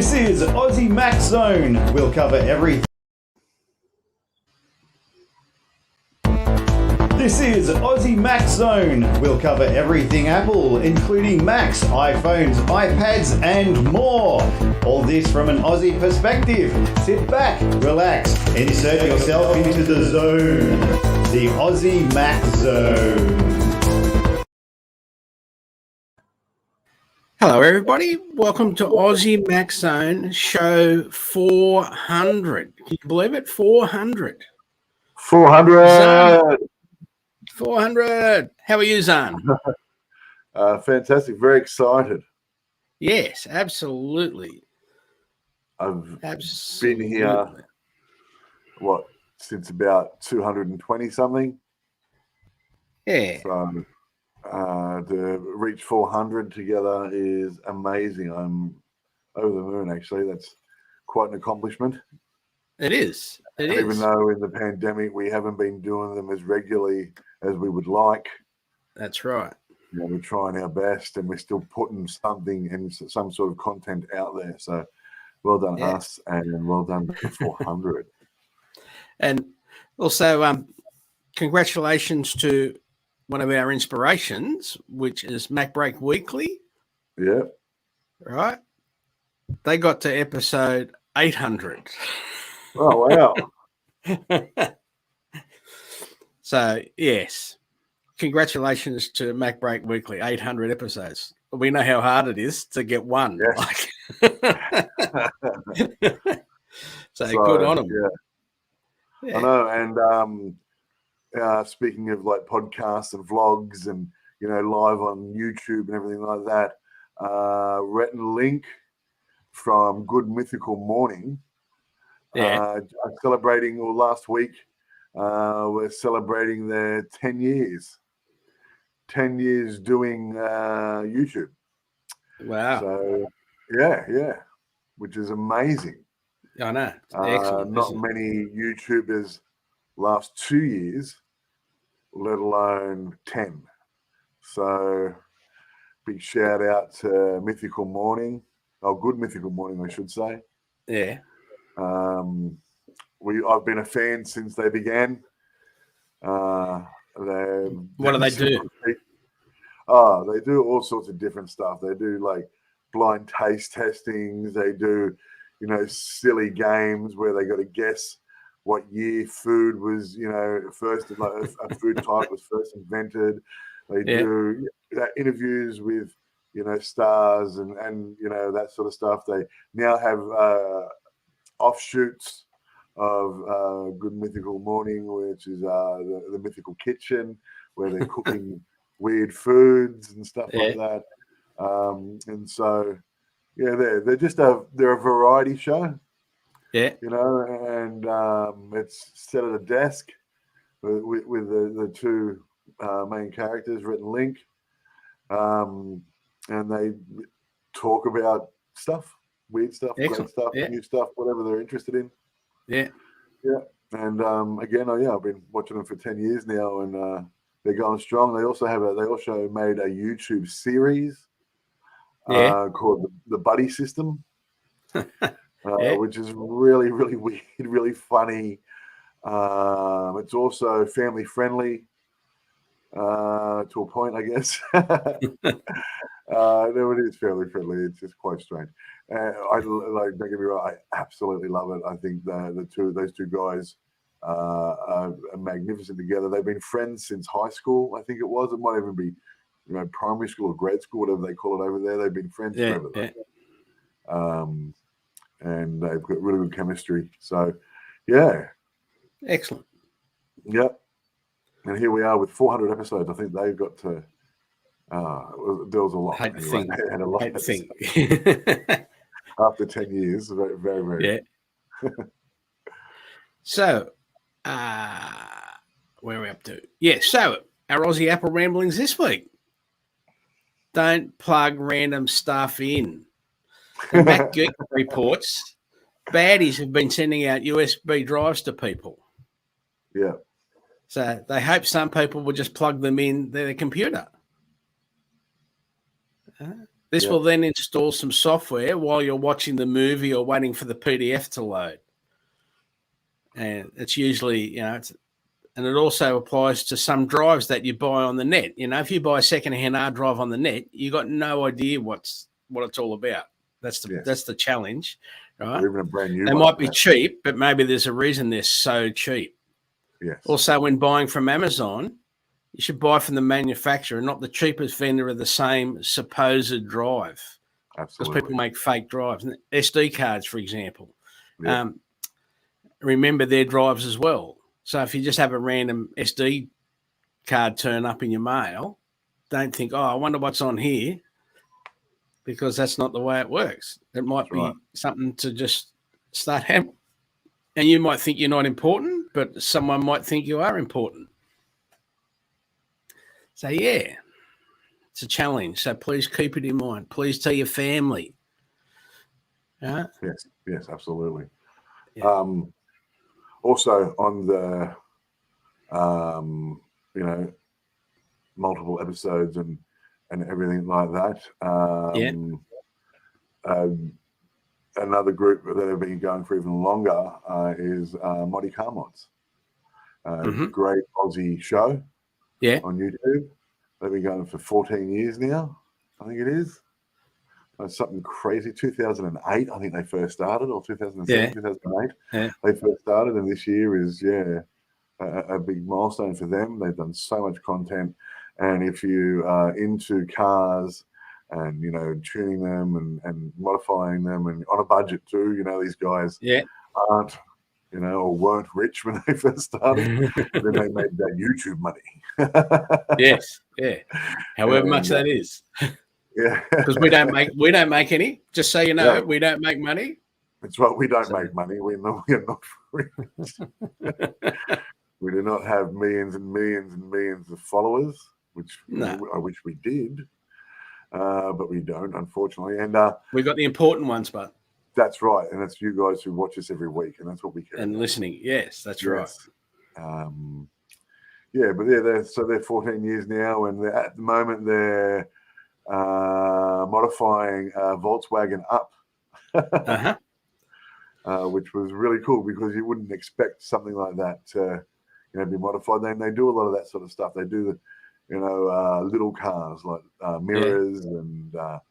This is Aussie Mac Zone. We'll cover everything. This is Aussie Mac Zone. We'll cover everything Apple, including Macs, iPhones, iPads, and more. All this from an Aussie perspective. Sit back, relax, and insert yourself into the zone. The Aussie Mac Zone. Hello, everybody. Welcome to Aussie Mac Zone, show 400. Can you believe it? 400. 400. 400. How are you, Zarn? Fantastic. Very excited. Yes, absolutely. I've been here, since about 220 something. Yeah. So to reach 400 together is amazing. I'm over the moon, actually. That's quite an accomplishment. It is. Even though in the pandemic we haven't been doing them as regularly as we would like. That's right. You know, we're trying our best and we're still putting something and some sort of content out there. So well done us, and well done to 400. And also congratulations to one of our inspirations, which is Mac Break Weekly. Yeah. Right? They got to episode 800. Oh, wow. So, yes, congratulations to Mac Break Weekly, 800 episodes. We know how hard it is to get one. Yes. So good on them. Yeah. I know. And speaking of like podcasts and vlogs and, you know, live on YouTube and everything like that, Rhett and Link from Good Mythical Morning are celebrating, or last week, we're celebrating their 10 years. 10 years doing YouTube. Wow. So, yeah, which is amazing. I know. Excellent. Not many YouTubers last 2 years, let alone 10. So, big shout out to Mythical Morning. Oh, Good Mythical Morning, I should say. Yeah. I've been a fan since they began. What do they do? Oh, they do all sorts of different stuff. They do like blind taste testings. They do, you know, silly games where they got to guess what year food was, you know, first, like a food type was first invented. They do interviews with, you know, stars and you know, that sort of stuff. They now have offshoots of Good Mythical Morning, which is the Mythical Kitchen, where they're cooking weird foods and stuff like that. And so, yeah, they're just they're a variety show. Yeah, you know, and it's set at a desk with the two main characters, Rhett and Link, and they talk about stuff, weird stuff, great stuff, new stuff, whatever they're interested in. Yeah. And again, I've been watching them for 10 years now, and they're going strong. They also made a YouTube series called the Buddy System. Which is really, really weird, really funny. It's also family friendly to a point, I guess. No, it is family friendly. It's just quite strange. Don't get me wrong, I absolutely love it. I think those two guys are magnificent together. They've been friends since high school. I think it was. It might even be, you know, primary school or grade school, whatever they call it over there. They've been friends forever. And they've got really good chemistry. So, yeah. Excellent. Yep. And here we are with 400 episodes. I think they've got to. There was a lot. They had a lot. After 10 years, very, very, very. Yeah. So, where are we up to? Yeah. So, our Aussie Apple ramblings this week. Don't plug random stuff in. The Mac Geek reports baddies have been sending out USB drives to people. Yeah. So they hope some people will just plug them in their computer. This will then install some software while you're watching the movie or waiting for the PDF to load. And it's usually, and it also applies to some drives that you buy on the net. If you buy a second-hand hard drive on the net, you got no idea what it's all about. That's the challenge, right? Or even a brand new. They might be cheap, but maybe there's a reason they're so cheap. Yes. Also, when buying from Amazon, you should buy from the manufacturer, not the cheapest vendor of the same supposed drive. Absolutely. Because people make fake drives. SD cards, for example. Yeah. Remember their drives as well. So if you just have a random SD card turn up in your mail, don't think, I wonder what's on here, because that's not the way it works. It might be something to just start having. And you might think you're not important, but someone might think you are important. So, it's a challenge. So please keep it in mind. Please tell your family. Yes, absolutely. Yeah. Also on the, multiple episodes and everything like that. Another group that have been going for even longer is Marty Carmods. Great Aussie show on YouTube. They've been going for 14 years now, I think it is. Something crazy. 2008, I think they first started, or 2007, 2008. Yeah. They first started, and this year is, a big milestone for them. They've done so much content. And if you are into cars and, tuning them and modifying them and on a budget too, these guys aren't, or weren't rich when they first started. Then they made that YouTube money. Yes, yeah. However much that is. Yeah. Because we don't make any. Just so you know, we don't make money. That's right. We don't make money. We are not rich. We do not have millions and millions and millions of followers, which I wish we did, but we don't, unfortunately. And we got the important ones, but that's right. And it's you guys who watch us every week, and that's what we care. And about. Listening, yes, that's right. They're 14 years now, and at the moment they're modifying Volkswagen Up. Which was really cool, because you wouldn't expect something like that to be modified. They do a lot of that sort of stuff. They do little cars like mirrors and that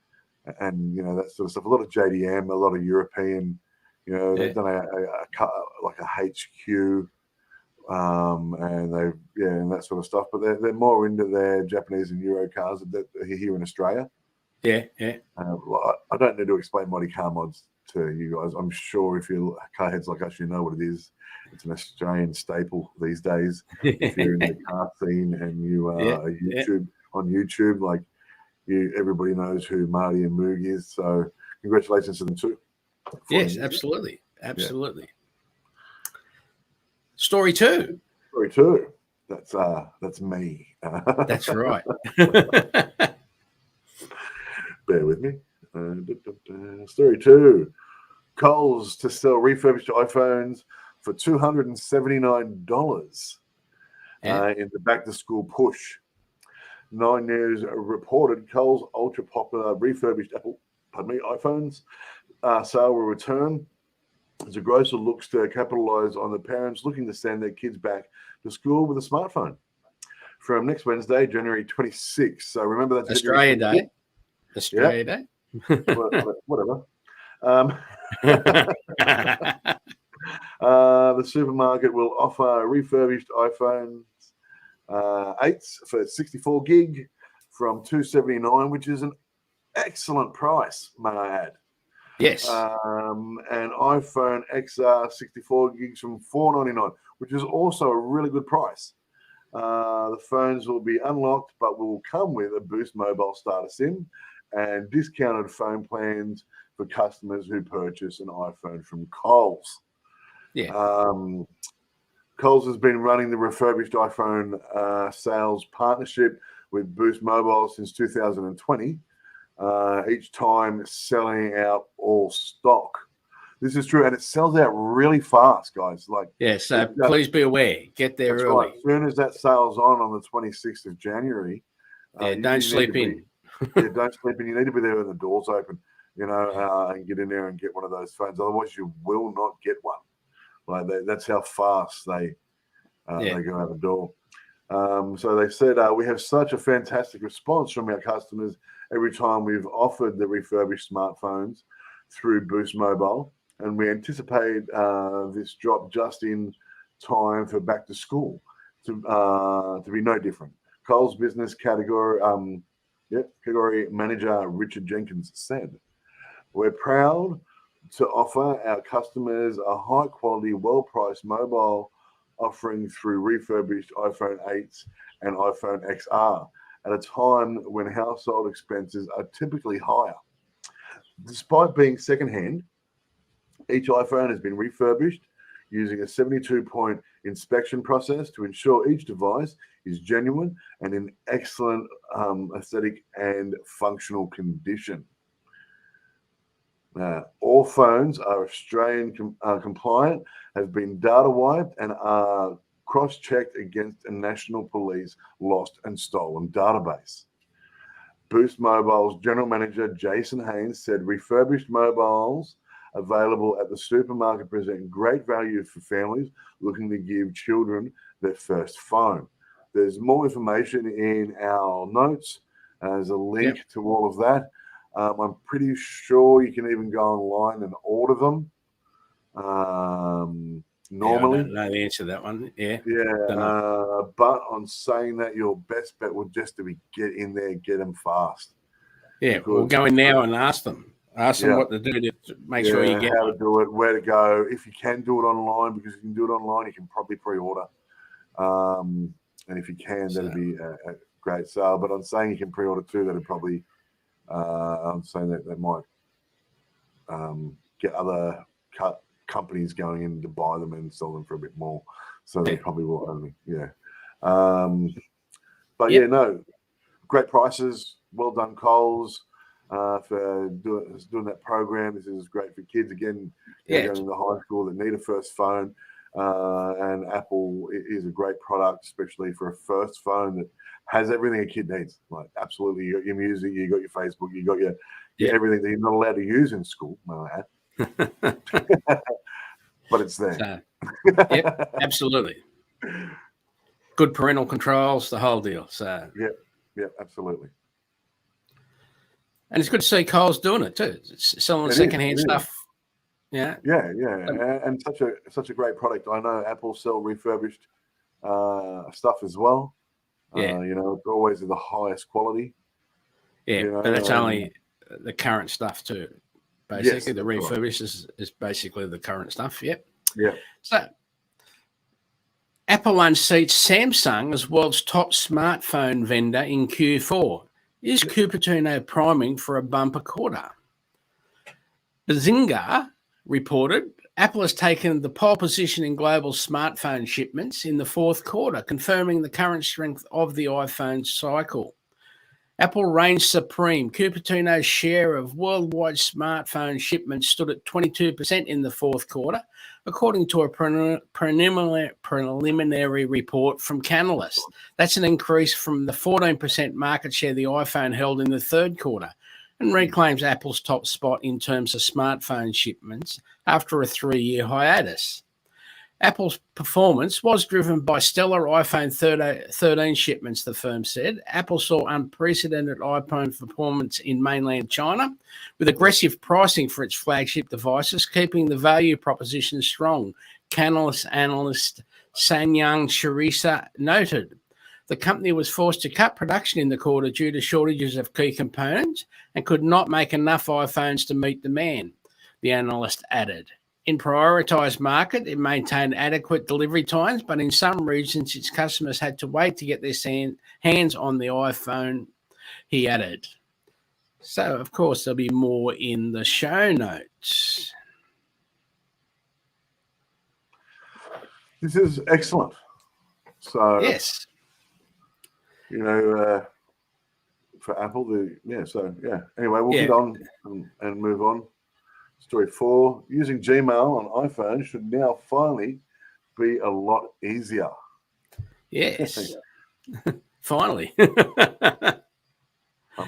sort of stuff. A lot of JDM, a lot of European. They've done a car like a HQ, and and that sort of stuff. But they're more into their Japanese and Euro cars that are here in Australia. I don't need to explain Marty Carmods to you guys. I'm sure if you're car heads like us, you know what it is. It's an Australian staple these days. If you're in the car scene and you are on YouTube, like everybody knows who Marty and Moog is. So congratulations to them too. Yes, absolutely. Absolutely. Yeah. Story two. That's me. That's right. Bear with me. Story two. Coles to sell refurbished iPhones for $279 in the back-to-school push. 9 News reported Coles' ultra-popular refurbished iPhones sale will return as a grocer looks to capitalize on the parents looking to send their kids back to school with a smartphone from next Wednesday, January 26th. So remember that's Australia Day. Australia Day. Whatever. The supermarket will offer refurbished iPhones 8s for 64 gig from $279, which is an excellent price, may I add. Yes. And iPhone XR 64 gigs from $499, which is also a really good price. The phones will be unlocked, but will come with a Boost mobile starter SIM and discounted phone plans for customers who purchase an iPhone from Coles. Yeah. Coles has been running the refurbished iPhone sales partnership with Boost Mobile since 2020, each time selling out all stock. This is true, and it sells out really fast, guys. So please be aware. Get there early. Right. As soon as that sale's on the 26th of January, don't sleep in. Yeah, don't sleep in. You need to be there when the door's open, and get in there and get one of those phones. Otherwise, you will not get one. That's how fast they go out the door. So they said, we have such a fantastic response from our customers every time we've offered the refurbished smartphones through Boost Mobile, and we anticipate this drop just in time for back to school to be no different. Coles business category manager Richard Jenkins said, "We're proud to offer our customers a high-quality, well-priced mobile offering through refurbished iPhone 8s and iPhone XR at a time when household expenses are typically higher. Despite being secondhand, each iPhone has been refurbished using a 72-point inspection process to ensure each device is genuine and in excellent aesthetic and functional condition. All phones are Australian compliant, have been data wiped, and are cross-checked against a National Police lost and stolen database." Boost Mobile's general manager Jason Haynes said, "Refurbished mobiles available at the supermarket present great value for families looking to give children their first phone." There's more information in our notes. There's a link to all of that. I'm pretty sure you can even go online and order them. Normally, I don't know the answer to that one. Yeah. But on saying that, your best bet would just to be get in there, get them fast. Yeah, we'll go in now and ask them what to do to make sure you get how to do it, where to go. If you can do it online, because you can do it online, you can probably pre-order. And if you can, that'd be a great sale. But I'm saying you can pre-order too. That'd probably. I'm saying that might get other companies going in to buy them and sell them for a bit more. So they probably will only, great prices. Well done, Coles, for doing that program. This is great for kids. Again, going into high school that need a first phone. And Apple is a great product, especially for a first phone that has everything a kid needs. Like, absolutely, you got your music, you got your Facebook, you got your everything that you're not allowed to use in school. But it's there. So, absolutely. Good parental controls, the whole deal. So absolutely. And it's good to see Coles doing it too. It's selling secondhand stuff. Yeah. And such a great product. I know Apple sell refurbished stuff as well. It's always of the highest quality. Yeah, but it's only the current stuff too. Basically, the refurbished is basically the current stuff. Yep. Yeah. So, Apple unseats Samsung as world's top smartphone vendor in Q4. Is Cupertino priming for a bumper quarter? Bazinga reported Apple has taken the pole position in global smartphone shipments in the fourth quarter, confirming the current strength of the iPhone cycle. Apple reigns supreme. Cupertino's share of worldwide smartphone shipments stood at 22% in the fourth quarter, according to a preliminary report from Canalys. That's an increase from the 14% market share the iPhone held in the third quarter, and reclaims Apple's top spot in terms of smartphone shipments after a 3-year hiatus. Apple's performance was driven by stellar iPhone 13 shipments, the firm said. Apple saw unprecedented iPhone performance in mainland China, with aggressive pricing for its flagship devices, keeping the value proposition strong, Canalys analyst Sanyang Sharisa noted. The company was forced to cut production in the quarter due to shortages of key components and could not make enough iPhones to meet demand, the analyst added. In prioritised market, it maintained adequate delivery times, but in some regions, its customers had to wait to get their hands on the iPhone, he added. So, of course, there'll be more in the show notes. This is excellent. So, yes. For Apple, Anyway, we'll get on and move on. Story 4, using Gmail on iPhone should now finally be a lot easier. Yes. Finally. I'm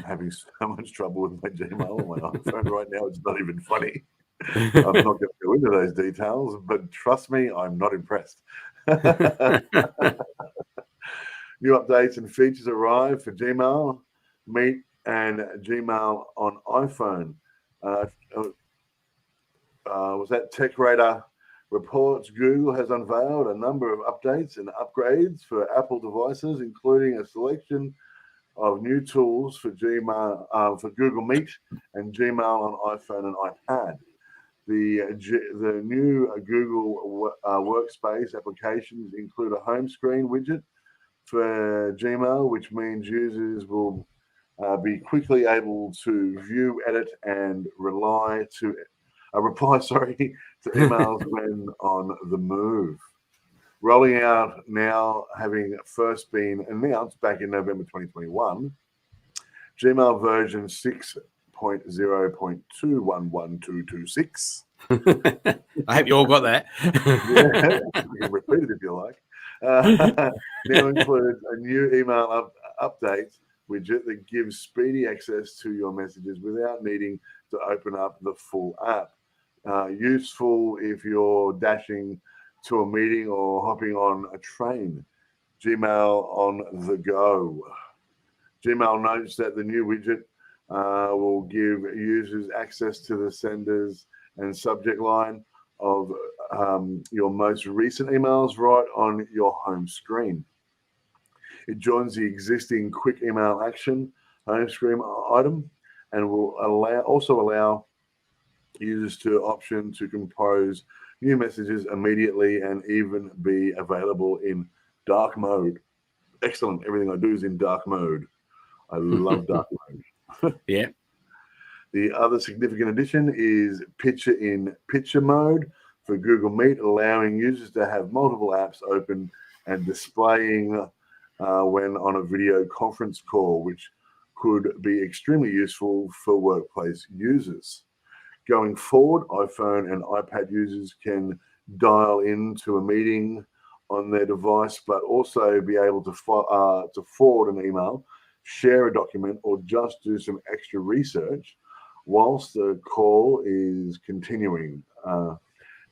I'm having so much trouble with my Gmail on my iPhone right now. It's not even funny. I'm not going to go into those details, but trust me, I'm not impressed. New updates and features arrive for Gmail, Meet, and Gmail on iPhone. Was that TechRadar reports Google has unveiled a number of updates and upgrades for Apple devices, including a selection of new tools for Gmail, for Google Meet and Gmail on iPhone and iPad. The new Google Workspace applications include a home screen widget for Gmail, which means users will be quickly able to view, edit, and reply to emails when on the move. Rolling out now, having first been announced back in November 2021, Gmail version 6.0.211.226. I hope you all got that. Yeah, you can repeat it if you like. Now includes a new email update widget that gives speedy access to your messages without needing to open up the full app. Useful if you're dashing to a meeting or hopping on a train. Gmail on the go. Gmail notes that the new widget will give users access to the senders and subject line of your most recent emails right on your home screen. It joins the existing quick email action home screen item and will also allow users to option to compose new messages immediately and even be available in dark mode. Excellent. Everything I do is in dark mode. I love dark mode. Yeah. The other significant addition is picture mode for Google Meet, allowing users to have multiple apps open and displaying when on a video conference call, which could be extremely useful for workplace users. Going forward, iPhone and iPad users can dial into a meeting on their device, but also be able to forward an email, share a document, or just do some extra research whilst the call is continuing.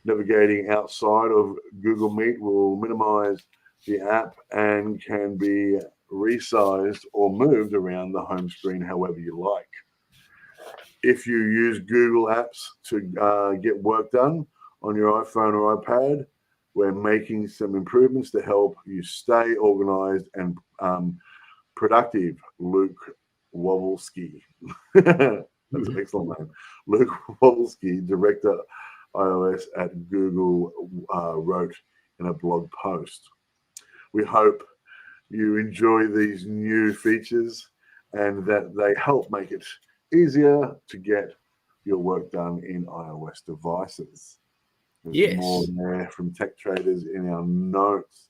Navigating outside of Google Meet will minimize the app and can be resized or moved around the home screen however you like. If you use Google Apps to get work done on your iPhone or iPad, we're making some improvements to help you stay organized and productive. Luke Wawelski. That's an excellent name. Luke Wawelski, Director iOS at Google, wrote in a blog post. We hope you enjoy these new features and that they help make it easier to get your work done in iOS devices. There's more there from Tech Traders in our notes.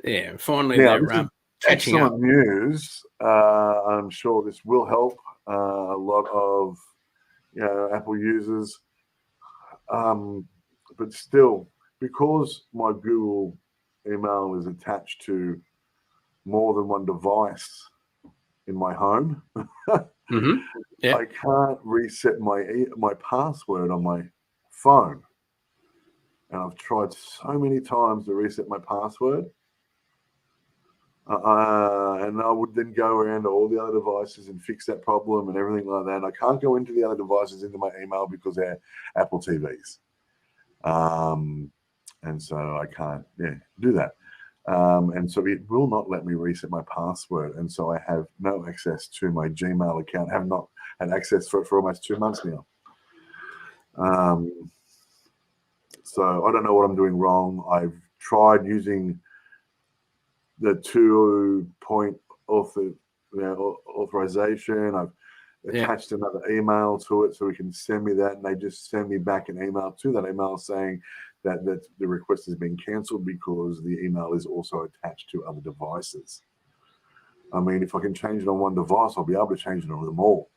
Yeah, finally now, they're catching up. Excellent news. I'm sure this will help a lot of Apple users. But still, because my Google email is attached to more than one device in my home, I can't reset my password on my phone. And I've tried so many times to reset my password. And I would then go around to all the other devices and fix that problem and everything like that. And I can't go into the other devices into my email because they're Apple TVs. And so I can't do that. And so it will not let me reset my password. And so I have no access to my Gmail account. I have not had access for almost 2 months now. So I don't know what I'm doing wrong. I've tried using the 2-point authorization. I've attached another email to it so we can send me that, and they just send me back an email to that email saying that the request has been cancelled because the email is also attached to other devices. I mean, if I can change it on one device, I'll be able to change it on them all.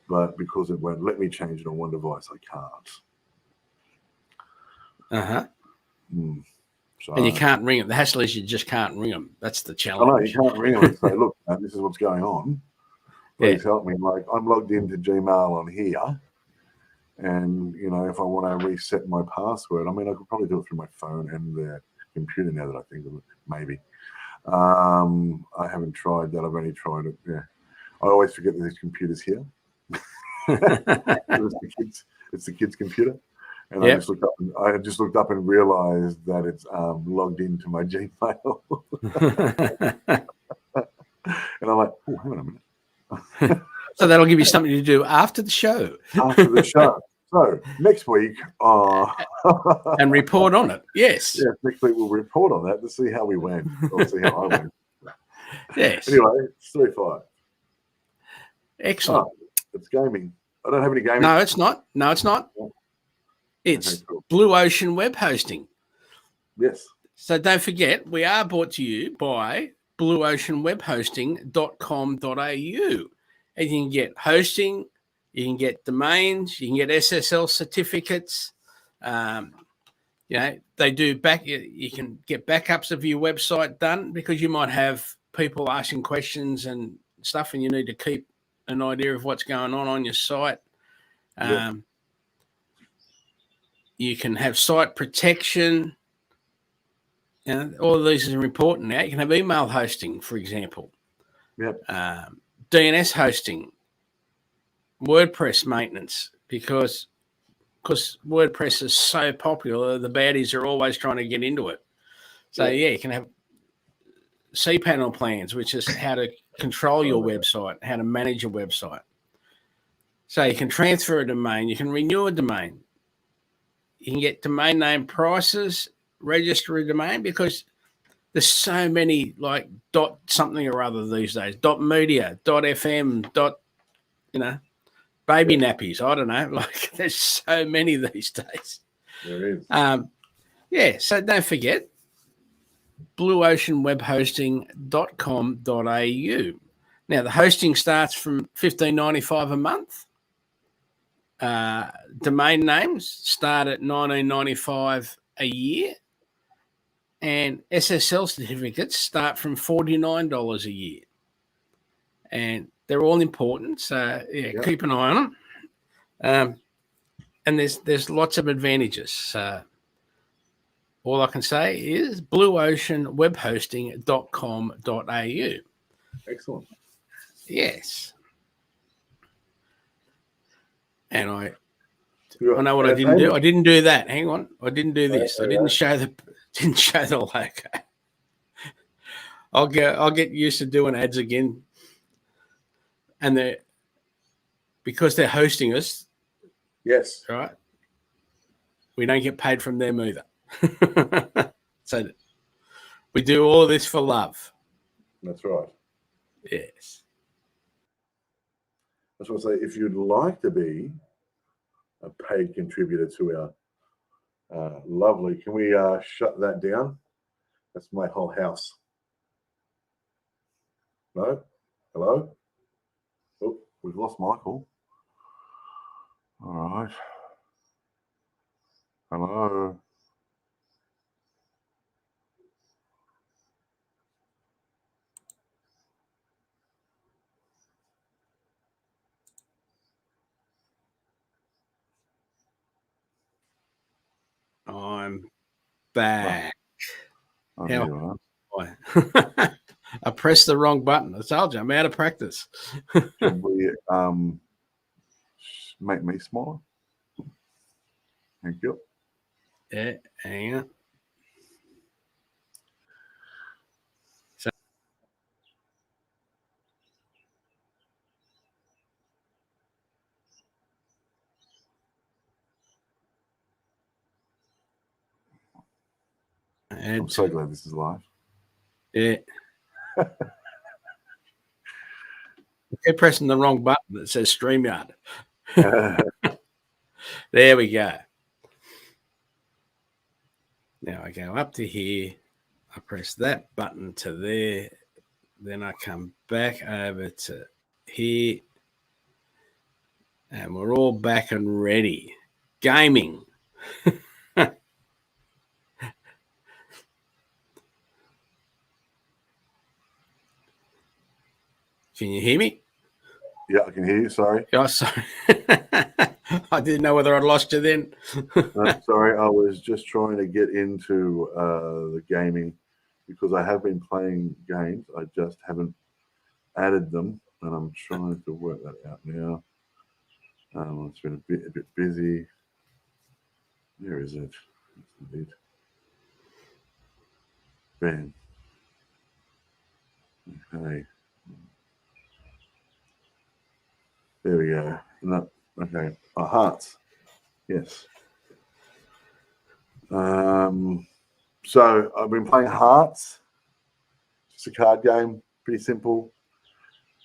But because it won't let me change it on one device, I can't. So, and you can't ring them. The hassle is you just can't ring them. That's the challenge. I know, you can't ring them and say, look, this is what's going on. please help me. Like, I'm logged into Gmail on here, and if I want to reset my password, I mean, I could probably do it through my phone and the computer now that I think of it. Maybe. I haven't tried that. I've only tried it. Yeah, I always forget that there's computers here. It's the kids' computer, and I just looked up and realized that it's logged into my Gmail. And I'm like, oh, hang on a minute. So that'll give you something to do after the show. After the show. So next week, and report on it. Yes. Yeah, next week we'll report on that to see how we went. Or see how I went. Yes. Anyway, it's 3-5. Excellent. It's gaming. I don't have any gaming. No, it's not. It's Blue Ocean web hosting. Yes. So don't forget, we are brought to you by blueoceanwebhosting.com.au. And you can get hosting, you can get domains, you can get SSL certificates. They do you can get backups of your website done, because you might have people asking questions and stuff, and you need to keep an idea of what's going on your site. You can have site protection. All of these are important now. You can have email hosting, for example. Yep. DNS hosting, WordPress maintenance, because WordPress is so popular, the baddies are always trying to get into it. So you can have cPanel plans, which is how to control your website, how to manage your website. So you can transfer a domain, you can renew a domain, you can get domain name prices, register a domain, because there's so many, like dot something or other these days, .media, .fm, baby nappies. I don't know. Like, there's so many these days. There is. So don't forget, blueoceanwebhosting.com.au. Now, the hosting starts from $15.95 a month. Domain names start at $19.95 a year. And SSL certificates start from $49 a year. And they're all important. So, keep an eye on them. And there's lots of advantages. All I can say is blueoceanwebhosting.com.au. Excellent. Yes. And I know what I didn't do. I didn't do that. Hang on. I didn't do this. I didn't show the logo. I'll get used to doing ads again. And because they're hosting us. Yes. Right. We don't get paid from them either. So we do all this for love. That's right. Yes. That's what I say. If you'd like to be a paid contributor to our lovely, can we shut that down? That's my whole house. No? Hello? Oh, we've lost Michael. All right. Hello. I'm back. Oh, I pressed the wrong button. I told you, I'm out of practice. Can we make me smaller? Thank you. Yeah, hang on. I'm so glad this is live. Yeah. Keep pressing the wrong button that says StreamYard. There we go. Now I go up to here. I press that button to there. Then I come back over to here. And we're all back and ready. Gaming. Can you hear me? Yeah, I can hear you. Sorry. Oh, sorry. I didn't know whether I'd lost you then. No, sorry, I was just trying to get into the gaming because I have been playing games. I just haven't added them, and I'm trying to work that out now. It's been a bit busy. Where is it? That's it. Bam. Okay. There we go. No, okay. Hearts. Yes. So I've been playing Hearts. Just a card game, pretty simple.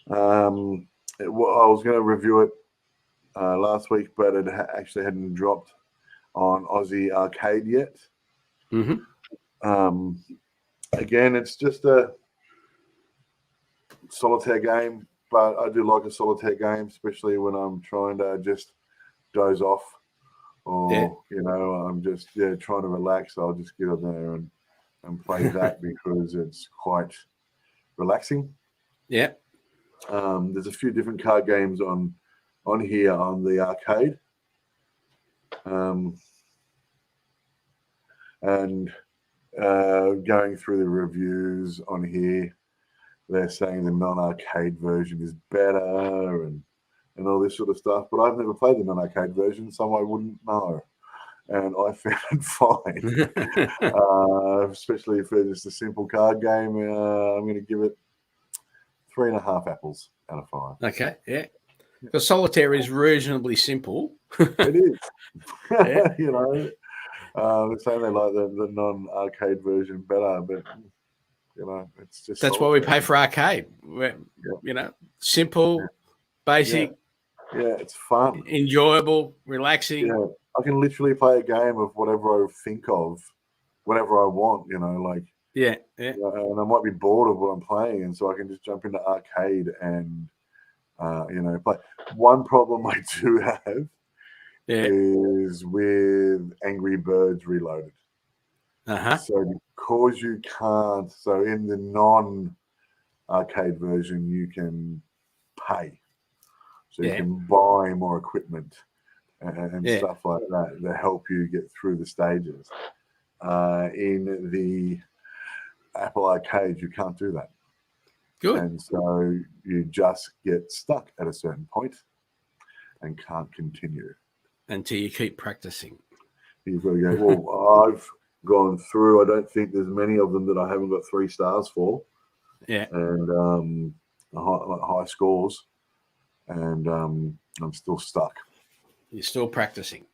I was going to review it last week, but it actually hadn't dropped on Aussie Arcade yet. Mm-hmm. Again, it's just a solitaire game, but I do like a solitaire game, especially when I'm trying to just doze off, or I'm just trying to relax. I'll just get on there and play that because it's quite relaxing. Yeah. There's a few different card games on here on the arcade, and going through the reviews on here, they're saying the non-arcade version is better and all this sort of stuff. But I've never played the non-arcade version, so I wouldn't know. And I found it fine, especially for just a simple card game. I'm going to give it 3.5 apples out of 5. Okay, yeah. The solitaire is reasonably simple. It is. Yeah. They're saying they like the non-arcade version better, but it's just that's why we pay for arcade. Simple, basic. Yeah, it's fun, enjoyable, relaxing. Yeah, I can literally play a game of whatever I think of, whatever I want. Yeah. And I might be bored of what I'm playing, and so I can just jump into arcade and play. One problem I do have is with Angry Birds Reloaded. So because you can't, so in the non-arcade version, you can pay. So you can buy more equipment and stuff like that to help you get through the stages. In the Apple Arcade, you can't do that. Good. And so you just get stuck at a certain point and can't continue. Until you keep practicing. You've got to go, well, I've gone through, I don't think there's many of them that I haven't got 3 stars for. Yeah. And high scores. And I'm still stuck. You're still practicing.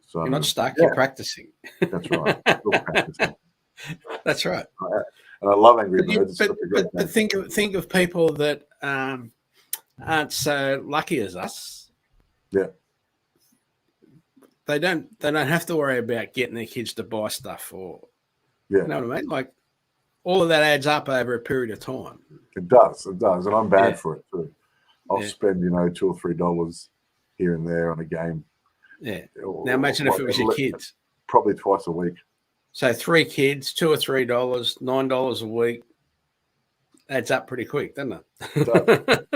So you're not stuck, you're practicing. That's right. Still practicing. That's right. And I love Angry Birds. But think of people that aren't so lucky as us. Yeah. They don't have to worry about getting their kids to buy stuff or you know what I mean? Like all of that adds up over a period of time. It does. And I'm bad for it too. I'll spend, $2 or $3 here and there on a game. Yeah. Now imagine if it was your kids. Probably twice a week. So 3 kids, $2 or $3, $9 a week. Adds up pretty quick, doesn't it?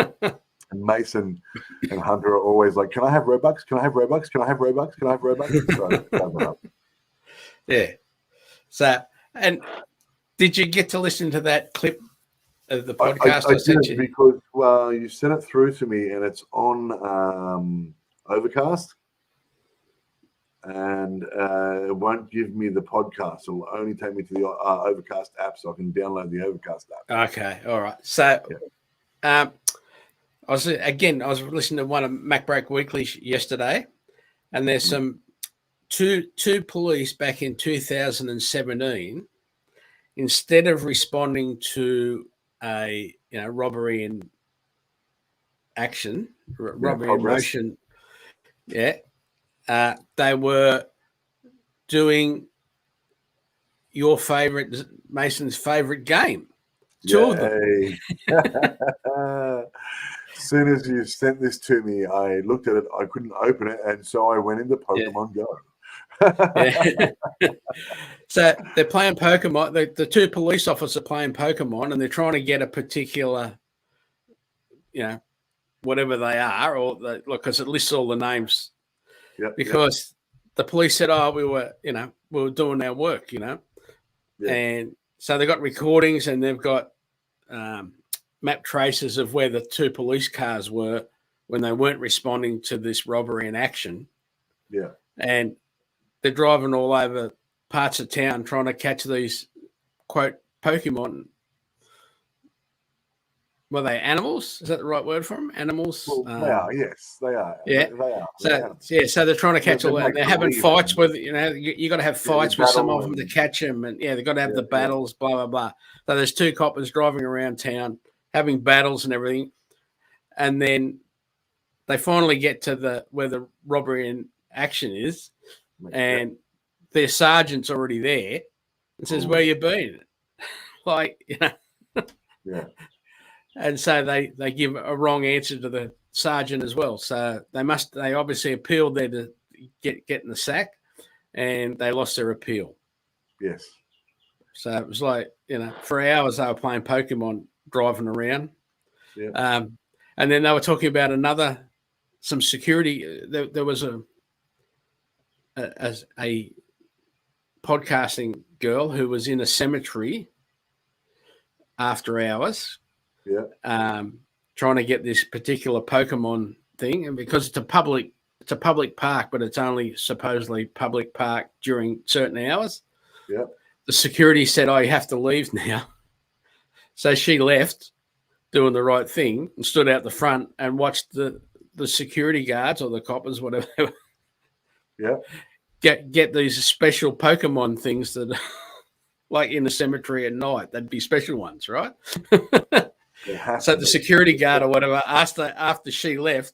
And Mason and Hunter are always like, "Can I have Robux? Can I have Robux? Can I have Robux? Can I have Robux?" Yeah. So, and did you get to listen to that clip of the podcast I sent you? Because you sent it through to me, and it's on Overcast, and it won't give me the podcast. It'll only take me to the Overcast app, so I can download the Overcast app. Okay, all right. So, I was listening to one of MacBreak Weekly yesterday, and there's some two police back in 2017. Instead of responding to a robbery in action, robbery in motion, they were doing your favorite, Mason's favorite game. 2 of them. As soon as you sent this to me, I looked at it. I couldn't open it, and so I went into Pokemon Go. So they're playing Pokemon. The 2 police officers are playing Pokemon, and they're trying to get a particular, whatever they are, or because it lists all the names. Yep, because the police said, "Oh, we were doing our work," and so they got recordings and they've got map traces of where the two police cars were when they weren't responding to this robbery in action. Yeah, and they're driving all over parts of town trying to catch these quote Pokemon. Were they animals? Is that the right word for them? Animals? well, they are. Yes, they are. Yeah, they are. So they're trying to catch all that. They're having fights with, you got to have fights with some of them to catch them, and they've got to have the battles, blah blah blah. So there's two coppers driving around town having battles and everything, and then they finally get to where the robbery in action is, and their sergeant's already there and says, "Where you been?" Yeah. And so they give a wrong answer to the sergeant as well. So they obviously appealed there to get in the sack, and they lost their appeal. Yes. So it was like, for hours they were playing Pokemon, driving around. Yeah. And then they were talking about some security. There was a podcasting girl who was in a cemetery after hours. Yeah. Trying to get this particular Pokemon thing, and because it's a public park, but it's only supposedly public park during certain hours. Yeah. The security said, "Oh, you have to leave now." So she left, doing the right thing, and stood out the front and watched the security guards or the coppers, whatever. Yeah. Get these special Pokemon things that, like in the cemetery at night, they'd be special ones, right? So the security guard or whatever asked her after she left.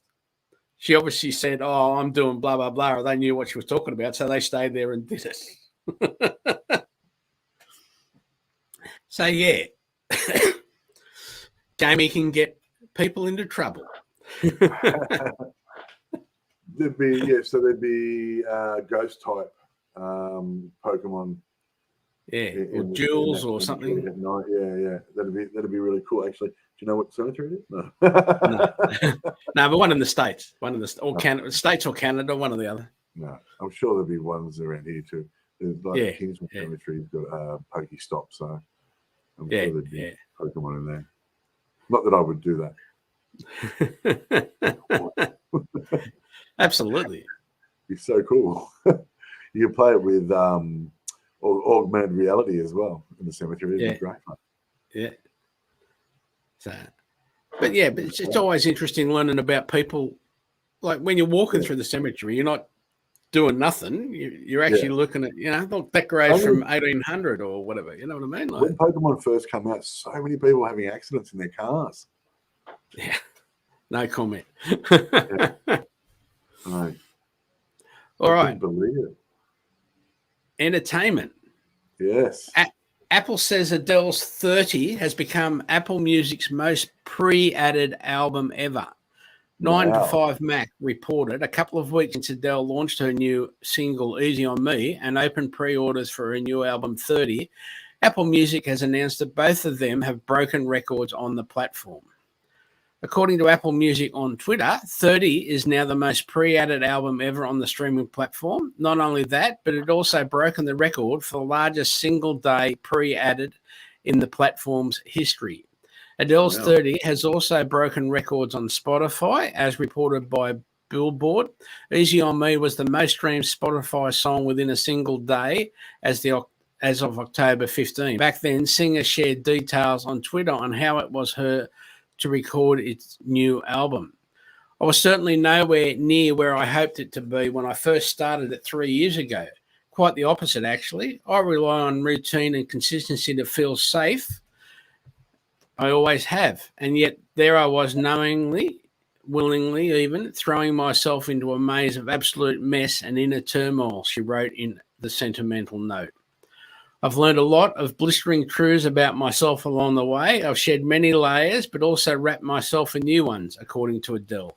She obviously said, "Oh, I'm doing blah blah blah," or they knew what she was talking about, so they stayed there and did it. So yeah, gaming can get people into trouble. There'd be ghost type Pokemon. Yeah, or duels or something. At night. Yeah. That'd be really cool. Actually, do you know what cemetery it is? No. No, but one in the States, Canada, States or Canada, one or the other. No, I'm sure there'll be ones around here too. There's like Kingsman Cemetery's got Pokestop, so I'm sure there'd be Pokemon in there. Not that I would do that. Absolutely, it'd be so cool. You can play it with augmented reality as well in the cemetery. It'd be great fun. Yeah. So, but it's always interesting learning about people. Like when you're walking through the cemetery, you're not doing nothing. You're actually looking at, that grave's from 1800 or whatever. You know what I mean? Like, when Pokemon first came out, so many people having accidents in their cars. Yeah. No comment. Right. All right. Believe it. Entertainment. Yes. Apple says Adele's 30 has become Apple Music's most pre-added album ever. 9 to 5 Mac reported a couple of weeks since Adele launched her new single Easy on Me and opened pre-orders for her new album 30. Apple Music has announced that both of them have broken records on the platform. According to Apple Music on Twitter, 30 is now the most pre-added album ever on the streaming platform. Not only that, but it also broken the record for the largest single-day pre-added in the platform's history. Adele's 30 has also broken records on Spotify, as reported by Billboard. Easy on Me was the most streamed Spotify song within a single day as of October 15. Back then, singer shared details on Twitter on how it was her to record its new album. I was certainly nowhere near where I hoped it to be when I first started it 3 years ago. Quite the opposite, actually. I rely on routine and consistency to feel safe. I always have. And yet there I was knowingly, willingly even, throwing myself into a maze of absolute mess and inner turmoil, she wrote in the sentimental note. I've learned a lot of blistering truths about myself along the way. I've shed many layers, but also wrapped myself in new ones, according to Adele.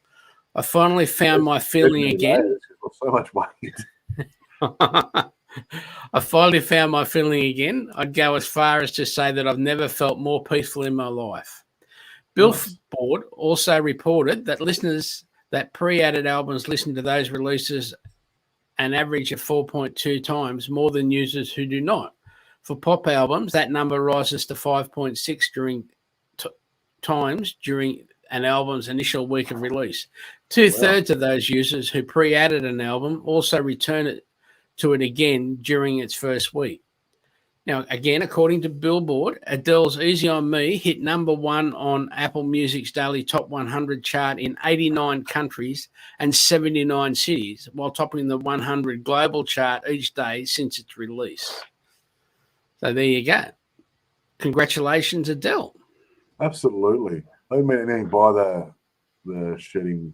I finally found my feeling again. So much weight. I finally found my feeling again. I'd go as far as to say that I've never felt more peaceful in my life. Billboard also reported that listeners that pre-added albums listen to those releases an average of 4.2 times more than users who do not. For pop albums, that number rises to 5.6 times during an album's initial week of release. Two-thirds of those users who pre-added an album also return to it again during its first week. Now, again, according to Billboard, Adele's Easy on Me hit number 1 on Apple Music's daily Top 100 chart in 89 countries and 79 cities, while topping the 100 global chart each day since its release. So there you go. Congratulations, Adele. Absolutely. I didn't mean anything by the shedding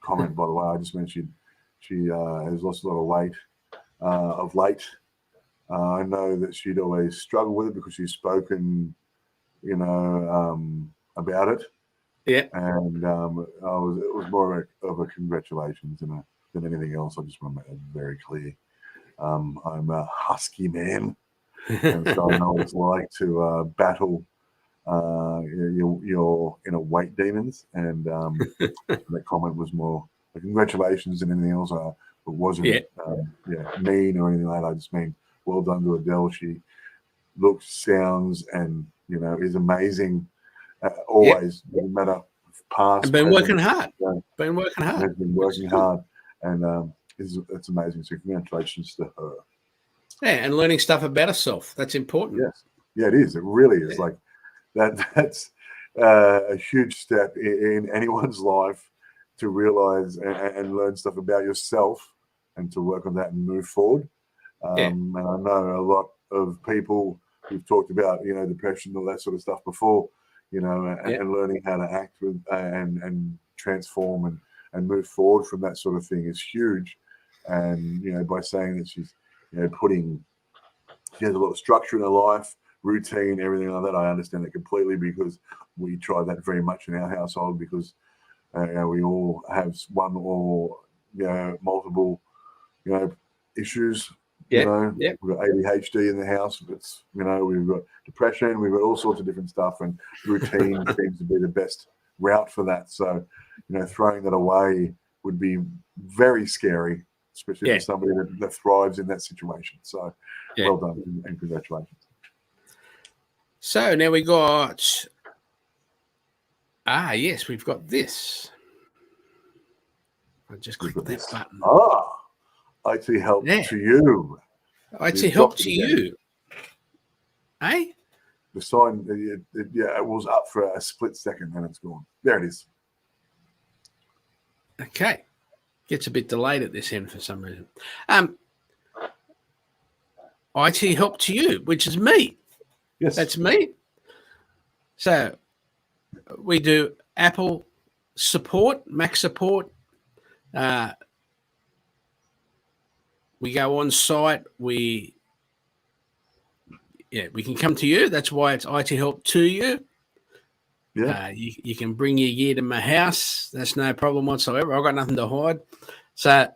comment, by the way. I just mentioned she has lost a lot of weight of late. I know that she'd always struggled with it because she's spoken, about it. Yeah. And it was more of a congratulations than anything else. I just want to make it very clear. I'm a husky man, and so I know what it's like to battle your inner weight demons. And that comment was more a congratulations than anything else. It wasn't mean or anything like that. I just mean well done to Adele. She looks, sounds, and is amazing. Always, doesn't matter past. I've been working hard. Has been working hard, and it's amazing. So congratulations to her. Yeah, and learning stuff about herself. That's important. Yes, yeah, it is. It really is. Like that. That's a huge step in anyone's life to realize and learn stuff about yourself, and to work on that and move forward. And I know a lot of people who've talked about, depression, all that sort of stuff before, and learning how to act with and transform and move forward from that sort of thing is huge. And, by saying that she's, she has a lot of structure in her life, routine, everything like that, I understand it completely, because we try that very much in our household, because we all have one or multiple, issues. We've got ADHD in the house. It's we've got depression. We've got all sorts of different stuff, and routine seems to be the best route for that. So, throwing that away would be very scary, especially for somebody that thrives in that situation. So, well done and congratulations. So now we got. Yes, we've got this. I just clicked that button. IT help to you. IT help to you. Hey? The sign, it was up for a split second, then it's gone. There it is. Okay. Gets a bit delayed at this end for some reason. IT help to you, which is me. Yes. That's me. So we do Apple support, Mac support. We go on site. We can come to you. That's why it's IT help to you. Yeah. You can bring your gear to my house. That's no problem whatsoever. I've got nothing to hide. So,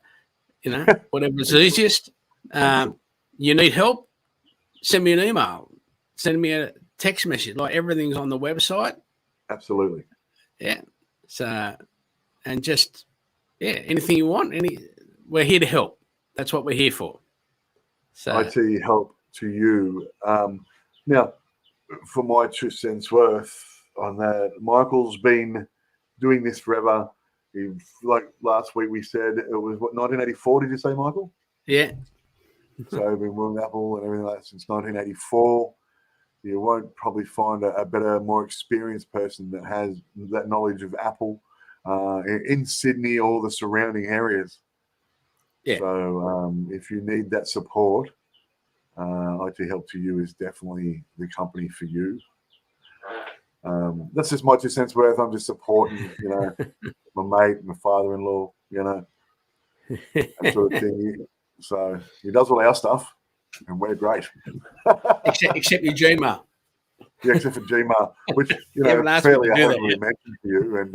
whatever's easiest. You need help? Send me an email. Send me a text message. Like, everything's on the website. Absolutely. Yeah. So, and just, anything you want. We're here to help. That's what we're here for. So IT help to you. Now, for my 2 cents worth on that, Michael's been doing this forever. Like last week we said, it was 1984, did you say, Michael? Yeah. So I've been with Apple and everything like that since 1984. You won't probably find a better, more experienced person that has that knowledge of Apple in Sydney or the surrounding areas. Yeah. So if you need that support, IT Help to You is definitely the company for you. That's just my 2 cents worth. I'm just supporting, my mate, my father-in-law, that sort of thing. So he does all our stuff, and we're great. except your Gmail. Yeah, except for Gmail, which fairly I haven't really mentioned to you. And,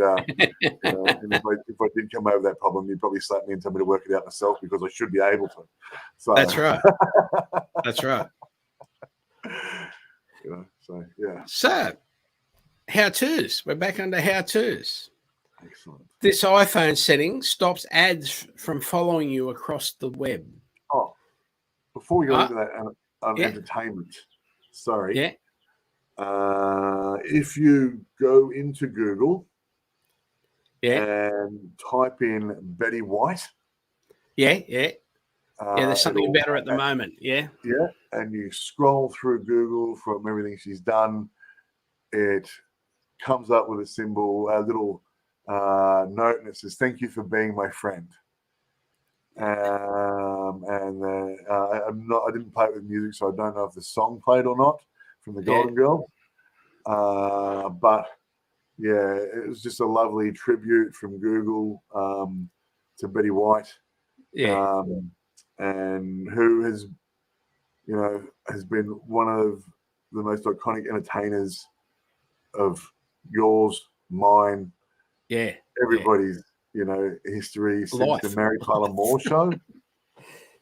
and if I did come over that problem, you'd probably slap me and tell me to work it out myself, because I should be able to. So that's right. That's right. So yeah. So how-tos. We're back under how-tos. Excellent. This iPhone setting stops ads from following you across the web. Oh, before we go into that entertainment, sorry. Yeah. If you go into Google Yeah. and type in Betty White. Yeah. There's something about her at the moment. Yeah. Yeah. And you scroll through Google from everything she's done. It comes up with a symbol, a little note, and it says, "Thank you for being my friend." I didn't play it with music, so I don't know if the song played or not from the Golden Girls. But yeah, it was just a lovely tribute from Google to Betty White. Yeah. And who has been one of the most iconic entertainers of yours, mine, everybody's, history since the Mary Tyler Moore show.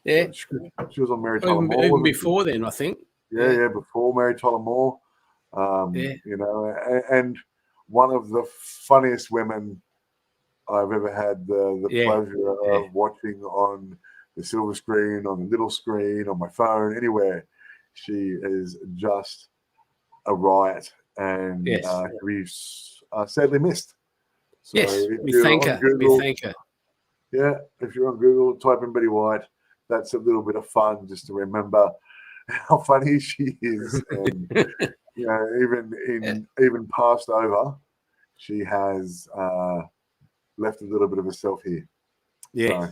Yeah. She was on Mary Tyler Moore. Even before then, I think. Yeah, before Mary Tyler Moore. And one of the funniest women I've ever had the pleasure of watching on the silver screen, on the little screen, on my phone, anywhere. She is just a riot, and we've sadly missed. So we thank her. Yeah, if you're on Google, type in Betty White. That's a little bit of fun just to remember how funny she is, and even passed over, she has left a little bit of herself here. Yeah,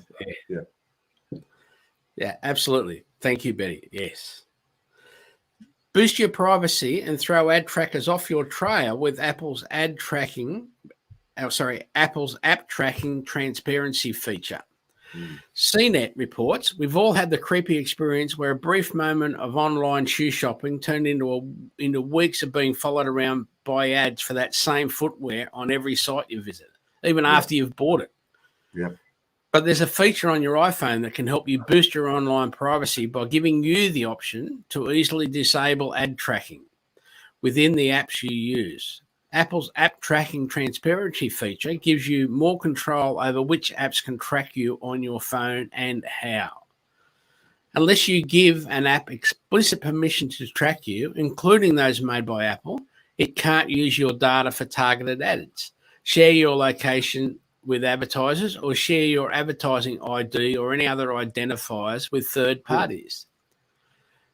yeah, absolutely. Thank you, Betty. Yes. Boost your privacy and throw ad trackers off your trail with Apple's app tracking transparency feature. CNET reports, we've all had the creepy experience where a brief moment of online shoe shopping turned into weeks of being followed around by ads for that same footwear on every site you visit, even after you've bought it. Yeah. But there's a feature on your iPhone that can help you boost your online privacy by giving you the option to easily disable ad tracking within the apps you use. Apple's app tracking transparency feature gives you more control over which apps can track you on your phone and how. Unless you give an app explicit permission to track you, including those made by Apple, it can't use your data for targeted ads, share your location with advertisers, or share your advertising ID or any other identifiers with third parties.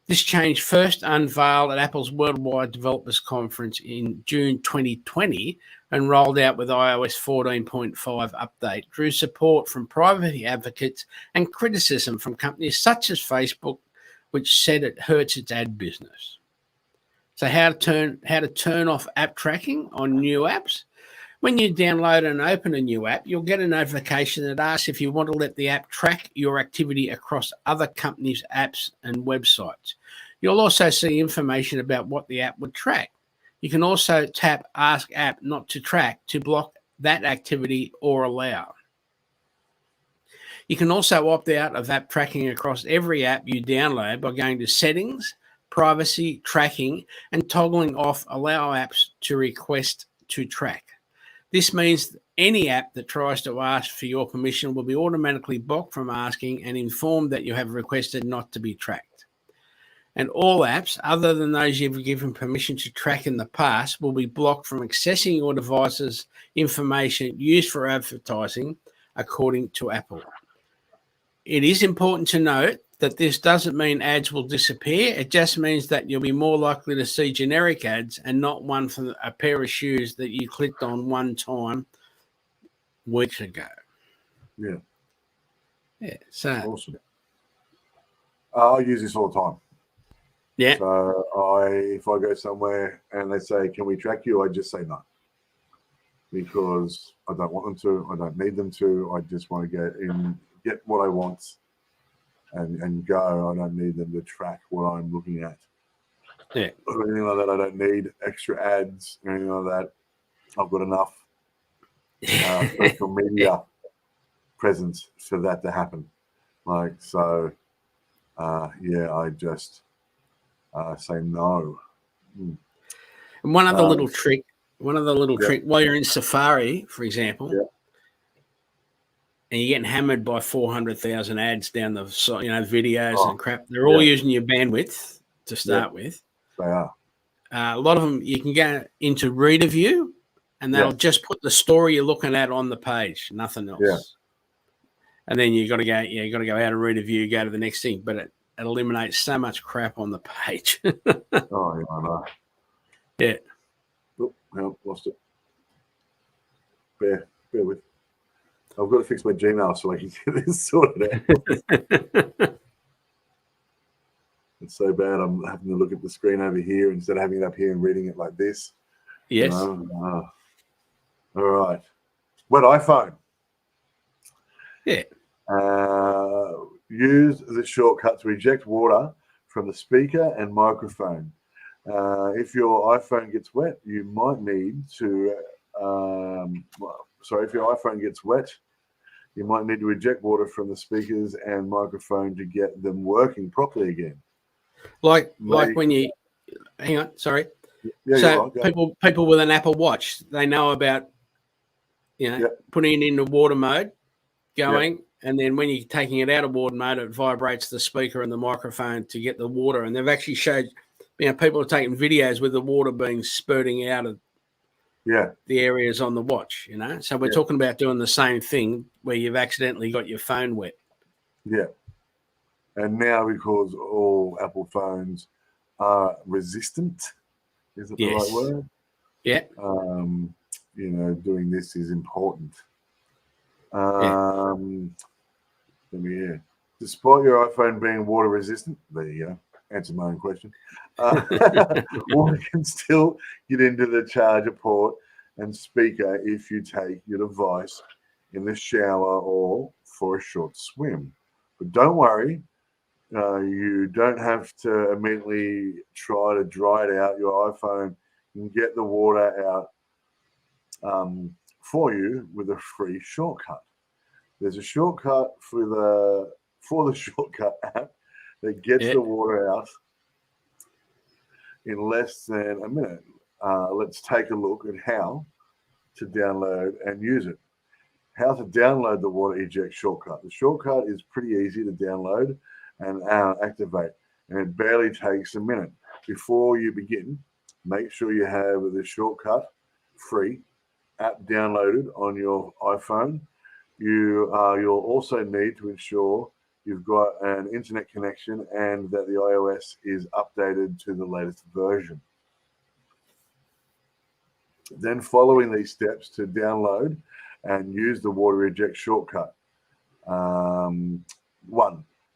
This change first unveiled at Apple's Worldwide Developers Conference in June 2020 and rolled out with iOS 14.5 update, drew support from privacy advocates and criticism from companies such as Facebook, which said it hurts its ad business. So how to turn off app tracking on new apps? When you download and open a new app, you'll get a notification that asks if you want to let the app track your activity across other companies' apps and websites. You'll also see information about what the app would track. You can also tap Ask App Not to Track to block that activity or allow. You can also opt out of app tracking across every app you download by going to Settings, Privacy, Tracking, and toggling off Allow Apps to Request to Track. This means any app that tries to ask for your permission will be automatically blocked from asking and informed that you have requested not to be tracked. And all apps, other than those you've given permission to track in the past, will be blocked from accessing your device's information used for advertising, according to Apple. It is important to note that this doesn't mean ads will disappear. It just means that you'll be more likely to see generic ads and not one for a pair of shoes that you clicked on one time weeks ago. Yeah. Yeah. So awesome. I use this all the time. Yeah. So if I go somewhere and they say, "Can we track you?" I just say no, because I don't want them to. I don't need them to. I just want to get what I want. And go. I don't need them to track what I'm looking at. Yeah. Or anything like that. I don't need extra ads or anything like that. I've got enough social media presence for that to happen. I just say no. And one other little trick one of the little tricks while you're in Safari, for example, and you're getting hammered by 400,000 ads down the side, videos and crap. They're all using your bandwidth to start with. They are. A lot of them, you can go into reader view, and that'll just put the story you're looking at on the page, nothing else. Yeah. And then you got to go out and reader view, go to the next thing, but it eliminates so much crap on the page. Oh, yeah, I know. Yeah. Oh, no, lost it. Bear with. I've got to fix my Gmail so I can get this sorted out. It's so bad I'm having to look at the screen over here instead of having it up here and reading it like this. Yes. All right. Wet iPhone. Yeah. Use the shortcut to eject water from the speaker and microphone. If your iPhone gets wet, you might need to if your iPhone gets wet, you might need to eject water from the speakers and microphone to get them working properly again. Like when you hang on, sorry. Yeah, so people with an Apple Watch, they know about putting it into water mode, going, and then when you're taking it out of water mode, it vibrates the speaker and the microphone to get the water. And they've actually showed, people are taking videos with the water being spurting out of the areas on the watch, So we're talking about doing the same thing where you've accidentally got your phone wet. Yeah. And now because all Apple phones are resistant, is it the right word? Yeah. Doing this is important. Let me hear. Despite your iPhone being water resistant, there you go. Answer my own question. Water can still get into the charger port and speaker if you take your device in the shower or for a short swim. But don't worry, you don't have to immediately try to dry it out. Your iPhone can get the water out for you with a free shortcut. There's a shortcut for the shortcut app that gets the water out in less than a minute. Let's take a look at how to download and use it. How to download the water eject shortcut. The shortcut is pretty easy to download and activate, and it barely takes a minute. Before you begin, make sure you have the shortcut free app downloaded on your iPhone. You'll also need to ensure you've got an internet connection and that the iOS is updated to the latest version. Then following these steps to download and use the water eject shortcut. 1,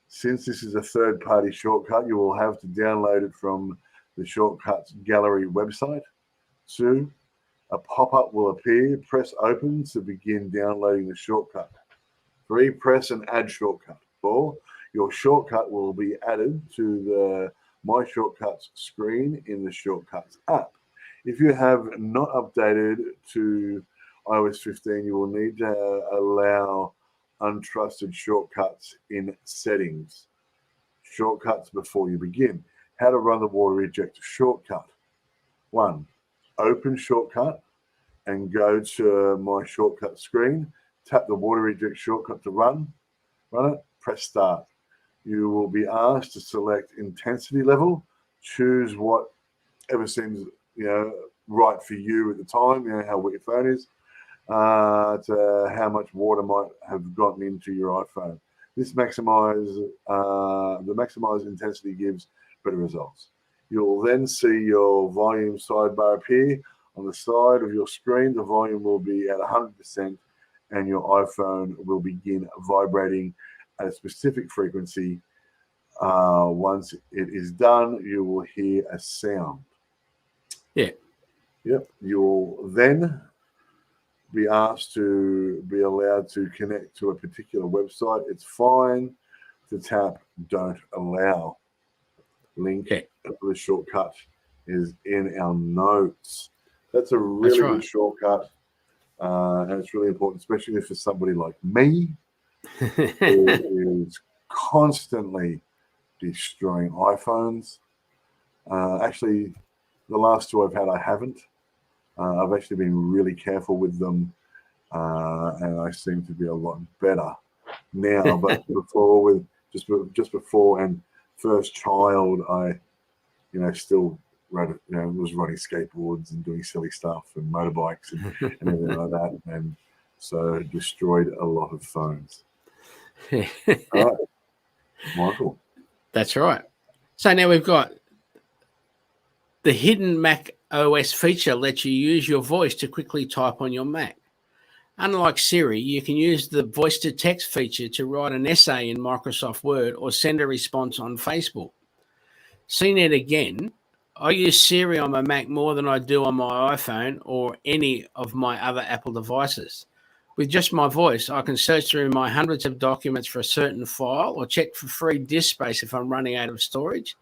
since this is a third-party shortcut, you will have to download it from the Shortcuts Gallery website. 2, a pop-up will appear. Press open to begin downloading the shortcut. 3, press and add shortcut. 4, your shortcut will be added to the My Shortcuts screen in the Shortcuts app. If you have not updated to iOS 15, you will need to allow untrusted shortcuts in settings. Shortcuts before you begin. How to run the water eject shortcut. 1, open shortcut and go to My Shortcut screen. Tap the water eject shortcut to run it, press start. You will be asked to select intensity level, choose whatever seems right for you at the time, how wet your phone is, to how much water might have gotten into your iPhone. This the maximized intensity gives better results. You'll then see your volume sidebar appear on the side of your screen. The volume will be at 100% and your iPhone will begin vibrating at a specific frequency. Once it is done, you will hear a sound. Yeah. Yep. You'll then be asked to be allowed to connect to a particular website. It's fine to tap don't allow. Link for the shortcut is in our notes. That's a really good shortcut. And it's really important, especially for somebody like me who is constantly destroying iPhones. Actually, the last 2 I've had, I haven't. I've actually been really careful with them, and I seem to be a lot better now. But before, with just before and first child, I still was riding skateboards and doing silly stuff and motorbikes and everything like that, and so destroyed a lot of phones. All right, Michael. That's right. So now we've got the hidden Mac OS feature lets you use your voice to quickly type on your Mac. Unlike Siri, you can use the voice-to-text feature to write an essay in Microsoft Word or send a response on Facebook. Seen it again, I use Siri on my Mac more than I do on my iPhone or any of my other Apple devices. With just my voice, I can search through my hundreds of documents for a certain file or check for free disk space if I'm running out of storage.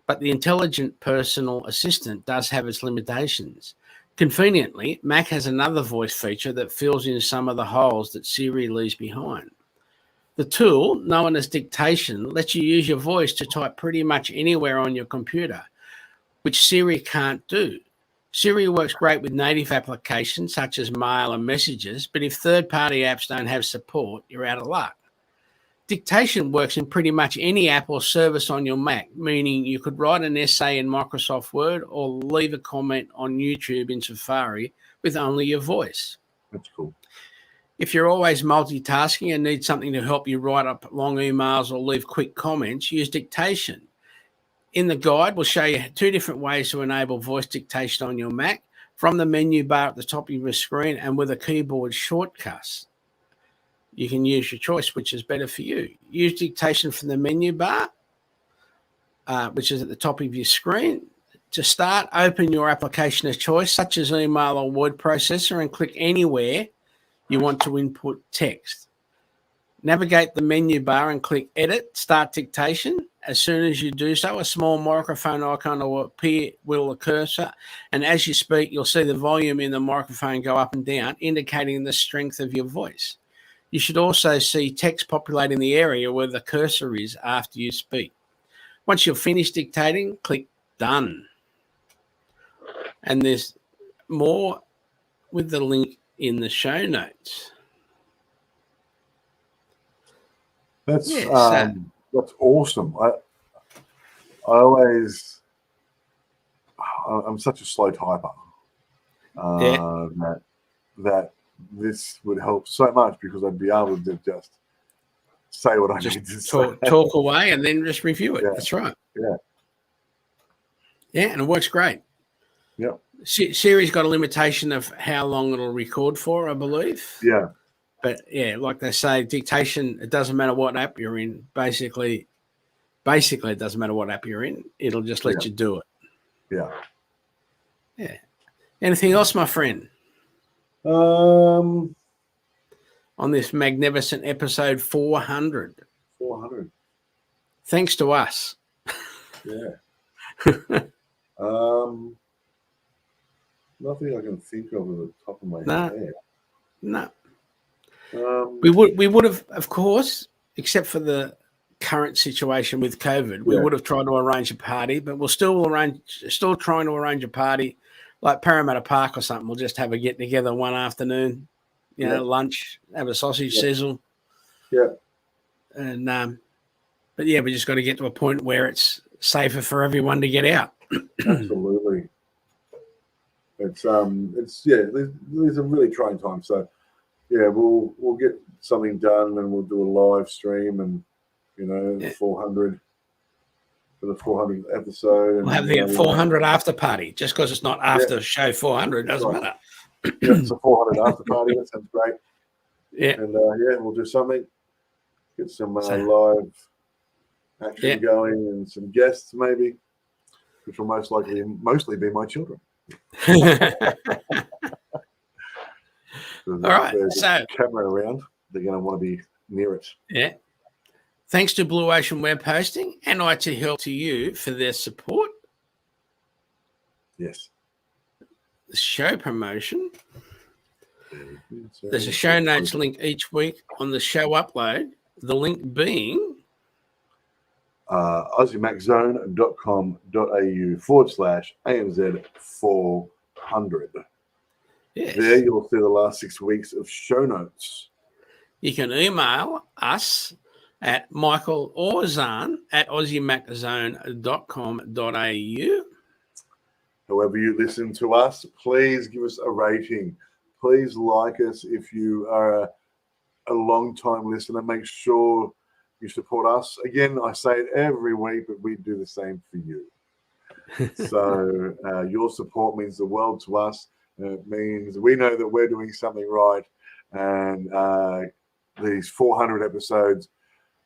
But the intelligent personal assistant does have its limitations. Conveniently, Mac has another voice feature that fills in some of the holes that Siri leaves behind. The tool, known as Dictation, lets you use your voice to type pretty much anywhere on your computer, which Siri can't do. Siri works great with native applications such as mail and messages, but if third-party apps don't have support, you're out of luck. Dictation works in pretty much any app or service on your Mac, meaning you could write an essay in Microsoft Word or leave a comment on YouTube in Safari with only your voice. That's cool. If you're always multitasking and need something to help you write up long emails or leave quick comments, use Dictation. In the guide, we'll show you 2 different ways to enable voice dictation on your Mac, from the menu bar at the top of your screen and with a keyboard shortcut. You can use your choice, which is better for you. Use Dictation from the menu bar, which is at the top of your screen. To start, open your application of choice, such as email or word processor, and click anywhere you want to input text. Navigate the menu bar and click Edit, Start Dictation. As soon as you do so, a small microphone icon will appear with a cursor, and as you speak, you'll see the volume in the microphone go up and down, indicating the strength of your voice. You should also see text populating the area where the cursor is after you speak. Once you're finished dictating, click Done. And there's more with the link in the show notes. That's awesome. I'm such a slow typer. That this would help so much because I'd be able to just say what I need to say. Talk away and then just review it. Yeah. That's right. Yeah. Yeah, and it works great. Yep. Siri's got a limitation of how long it'll record for, I believe. Yeah. But yeah, like they say, Dictation, it doesn't matter what app you're in. Basically, it doesn't matter what app you're in. It'll just let you do it. Yeah. Yeah. Anything else, my friend? On this magnificent episode 400. 400. Thanks to us. Yeah. Nothing I can think of at the top of my head. No. We would have, of course, except for the current situation with COVID, we would have tried to arrange a party, but we'll still trying to arrange a party like Parramatta Park or something. We'll just have a get together one afternoon, lunch, have a sausage sizzle. Yeah. And but yeah, we just got to get to a point where it's safer for everyone to get out. Absolutely. It's there's a really trying time. So yeah, we'll get something done and we'll do a live stream and 400 for the 400th episode. And we'll have the 400 after party just because it's not after show 400 doesn't matter. Yeah, it's a 400 after party. That sounds great. Yeah, and we'll do something. Get some live action going and some guests maybe, which will mostly be my children. All right, so camera around, they're going to want to be near it. Yeah. Thanks to Blue Ocean Web Hosting and IT Help to you for their support. Yes. The show promotion. There's a show notes link each week on the show upload. The link being AussieMacZone.com.au /ANZ 400. Yes. There you'll see the last 6 weeks of show notes. You can email us at Michael or Zarn at aussiemaczone.com.au. However you listen to us, please give us a rating. Please like us if you are a long-time listener. Make sure you support us. Again, I say it every week, but we do the same for you. So your support means the world to us. It means we know that we're doing something right. And these 400 episodes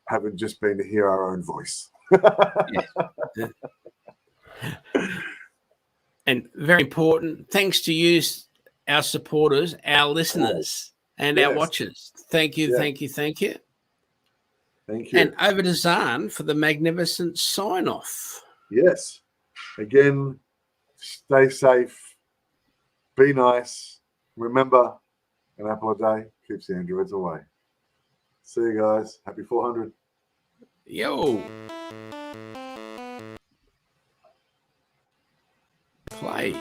haven't just been to hear our own voice. Yeah. And very important, thanks to you, our supporters, our listeners, and our watchers. Thank you, thank you, thank you. Thank you. And over to Zarn for the magnificent sign-off. Yes. Again, stay safe. Be nice. Remember, an apple a day keeps the androids away. See you guys. Happy 400. Yo. Play.